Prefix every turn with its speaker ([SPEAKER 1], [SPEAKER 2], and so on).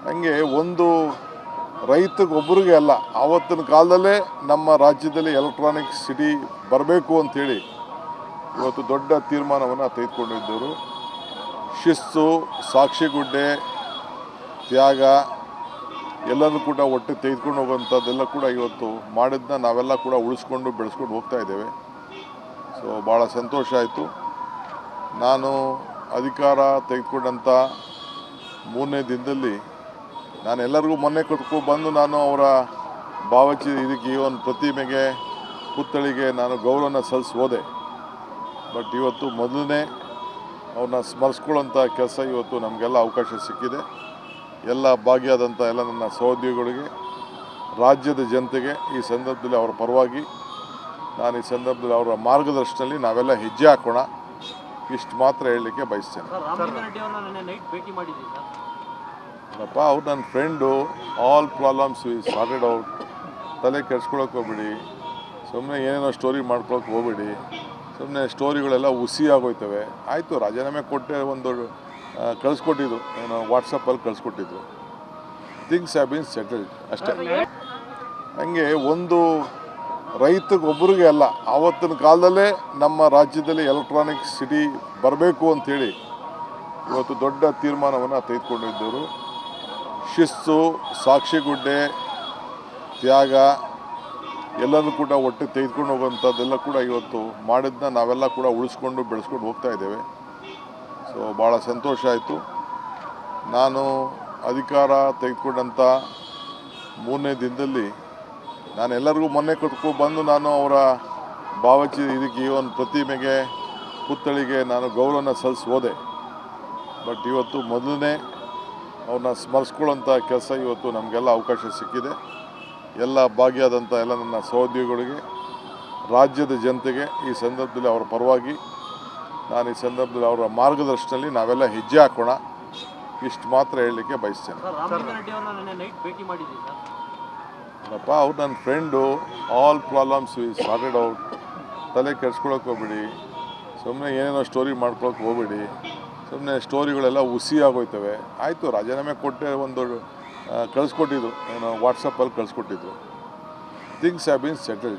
[SPEAKER 1] ಹಂಗೆ ಒಂದು ರೈತಗೊಬ್ಬರಿಗೆ ಅಲ್ಲ, ಆವತ್ತಿನ ಕಾಲದಲ್ಲೇ ನಮ್ಮ ರಾಜ್ಯದಲ್ಲಿ ಎಲೆಕ್ಟ್ರಾನಿಕ್ ಸಿಟಿ ಬರಬೇಕು ಅಂಥೇಳಿ ಇವತ್ತು ದೊಡ್ಡ ತೀರ್ಮಾನವನ್ನು ತೆಗೆದುಕೊಂಡಿದ್ದವರು. ಶಿಸ್ತು, ಸಾಕ್ಷಿಗುಡ್ಡೆ, ತ್ಯಾಗ ಎಲ್ಲನೂ ಕೂಡ ಒಟ್ಟು ತೆಗೆದುಕೊಂಡು ಹೋಗುವಂಥದ್ದೆಲ್ಲ ಕೂಡ ಇವತ್ತು ಮಾಡಿದ್ದನ್ನ ನಾವೆಲ್ಲ ಕೂಡ ಉಳಿಸ್ಕೊಂಡು ಬೆಳೆಸ್ಕೊಂಡು ಹೋಗ್ತಾ ಇದ್ದೇವೆ. ಸೊ ಭಾಳ ಸಂತೋಷ ಆಯಿತು. ನಾನು ಅಧಿಕಾರ ತೆಗೆದುಕೊಂಡಂಥ 3ನೇ ದಿನದಲ್ಲಿ ನಾನು ಎಲ್ಲರಿಗೂ ಮೊನ್ನೆ ಬಂದು ನಾನು ಅವರ ಇದಕ್ಕೆ ಒಂದು ಪ್ರತಿಮೆಗೆ, ಪುತ್ಥಳಿಗೆ ನಾನು ಗೌರವನ ಸಲ್ಲಿಸಿ ಹೋದೆ. ಬಟ್ ಇವತ್ತು ಮೊದಲನೇ ಅವ್ರನ್ನ ಸ್ಮರಿಸ್ಕೊಳ್ಳೋಂಥ ಕೆಲಸ ಇವತ್ತು ನಮಗೆಲ್ಲ ಅವಕಾಶ ಸಿಕ್ಕಿದೆ. ಎಲ್ಲ ಭಾಗಿಯಾದಂಥ ಎಲ್ಲ ನನ್ನ ಸಹೋದ್ಯೋಗಿಗಳಿಗೆ, ರಾಜ್ಯದ ಜನತೆಗೆ ಈ ಸಂದರ್ಭದಲ್ಲಿ ಅವರ ಪರವಾಗಿ ನಾನು ಈ ಸಂದರ್ಭದಲ್ಲಿ ಅವರ ಮಾರ್ಗದರ್ಶನದಲ್ಲಿ ನಾವೆಲ್ಲ ಹೆಜ್ಜೆ ಹಾಕೋಣ, ಇಷ್ಟು ಮಾತ್ರ ಹೇಳಲಿಕ್ಕೆ ಬಯಸ್ತೇನೆ. ಅಪ್ಪ, ಅವ್ರು ನನ್ನ friend. All problems we sorted out. ತಲೆ ಕೆಡ್ಸ್ಕೊಳಕ್ಕೆ ಹೋಗ್ಬೇಡಿ, ಸುಮ್ಮನೆ ಏನೇನೋ ಸ್ಟೋರಿ ಮಾಡ್ಕೊಳಕ್ಕೆ ಹೋಗ್ಬೇಡಿ. ಸುಮ್ಮನೆ ಸ್ಟೋರಿಗಳೆಲ್ಲ ಹುಸಿ ಆಗೋಯ್ತವೆ. ಆಯಿತು, ರಾಜೀನಾಮೆ ಕೊಟ್ಟೆ ಒಂದು ಕಳಿಸ್ಕೊಟ್ಟಿದ್ದು, ಏನು ವಾಟ್ಸಪ್ಪಲ್ಲಿ ಕಳಿಸ್ಕೊಟ್ಟಿದ್ದು. ಥಿಂಗ್ಸ್ ಹ್ಯಾವ್ ಬೀನ್ ಸೆಟಲ್ಡ್ ಅಷ್ಟೇ. ಹಂಗೆ ಒಂದು ರೈತಗೊಬ್ಬರಿಗೆ ಅಲ್ಲ, ಆವತ್ತಿನ ಕಾಲದಲ್ಲೇ ನಮ್ಮ ರಾಜ್ಯದಲ್ಲಿ ಎಲೆಕ್ಟ್ರಾನಿಕ್ ಸಿಟಿ ಬರಬೇಕು ಅಂಥೇಳಿ ಇವತ್ತು ದೊಡ್ಡ ತೀರ್ಮಾನವನ್ನು ತೆಗೆದುಕೊಂಡಿದ್ದವರು. ಶಿಸ್ತು, ಸಾಕ್ಷಿಗುಡ್ಡೆ, ತ್ಯಾಗ ಎಲ್ಲನೂ ಕೂಡ ಒಟ್ಟು ತೆಗೆದುಕೊಂಡು ಹೋಗುವಂಥದ್ದೆಲ್ಲ ಕೂಡ ಇವತ್ತು ಮಾಡಿದ್ದನ್ನ ನಾವೆಲ್ಲ ಕೂಡ ಉಳಿಸ್ಕೊಂಡು ಬೆಳೆಸ್ಕೊಂಡು ಹೋಗ್ತಾ ಇದ್ದೇವೆ. ಸೊ ಭಾಳ ಸಂತೋಷ ಆಯಿತು. ನಾನು ಅಧಿಕಾರ ತೆಗೆದುಕೊಂಡಂಥ 3ನೇ ದಿನದಲ್ಲಿ ನಾನು ಎಲ್ಲರಿಗೂ ಮೊನ್ನೆ ಬಂದು ನಾನು ಅವರ ಇದಕ್ಕೆ ಒಂದು ಪ್ರತಿಮೆಗೆ, ಪುತ್ಥಳಿಗೆ ನಾನು ಗೌರವನ ಸಲ್ಲಿಸಿ ಹೋದೆ. ಬಟ್ ಇವತ್ತು ಮೊದಲನೇ ಅವ್ರನ್ನ ಸ್ಮರಿಸ್ಕೊಳ್ಳೋಂಥ ಕೆಲಸ ಇವತ್ತು ನಮಗೆಲ್ಲ ಅವಕಾಶ ಸಿಕ್ಕಿದೆ. ಎಲ್ಲ ಭಾಗಿಯಾದಂಥ ಎಲ್ಲ ನನ್ನ ಸಹೋದ್ಯೋಗಿಗಳಿಗೆ, ರಾಜ್ಯದ ಜನತೆಗೆ ಈ ಸಂದರ್ಭದಲ್ಲಿ ಅವರ ಪರವಾಗಿ ನಾನು ಈ ಸಂದರ್ಭದಲ್ಲಿ ಅವರ ಮಾರ್ಗದರ್ಶನದಲ್ಲಿ ನಾವೆಲ್ಲ ಹೆಜ್ಜೆ ಹಾಕೋಣ, ಇಷ್ಟು ಮಾತ್ರ ಹೇಳಲಿಕ್ಕೆ ಬಯಸ್ತೇನೆ. ಅಪ್ಪ, ಅವ್ರು ನನ್ನ friend. All problems we sorted out. ತಲೆ ಕೆಡ್ಸ್ಕೊಳಕ್ಕೆ ಹೋಗ್ಬೇಡಿ, ಸುಮ್ಮನೆ ಏನೇನೋ ಸ್ಟೋರಿ ಮಾಡ್ಕೊಳಕ್ಕೆ ಹೋಗ್ಬೇಡಿ. ಸುಮ್ಮನೆ ಸ್ಟೋರಿಗಳೆಲ್ಲ ಹುಸಿ ಆಗೋಯ್ತವೆ. ಆಯಿತು, ರಾಜೀನಾಮೆ ಕೊಟ್ಟೆ ಒಂದು ಕಳಿಸ್ಕೊಟ್ಟಿದ್ದು, ಏನು ವಾಟ್ಸಪ್ಪಲ್ಲಿ ಕಳಿಸ್ಕೊಟ್ಟಿದ್ದು. Things have been settled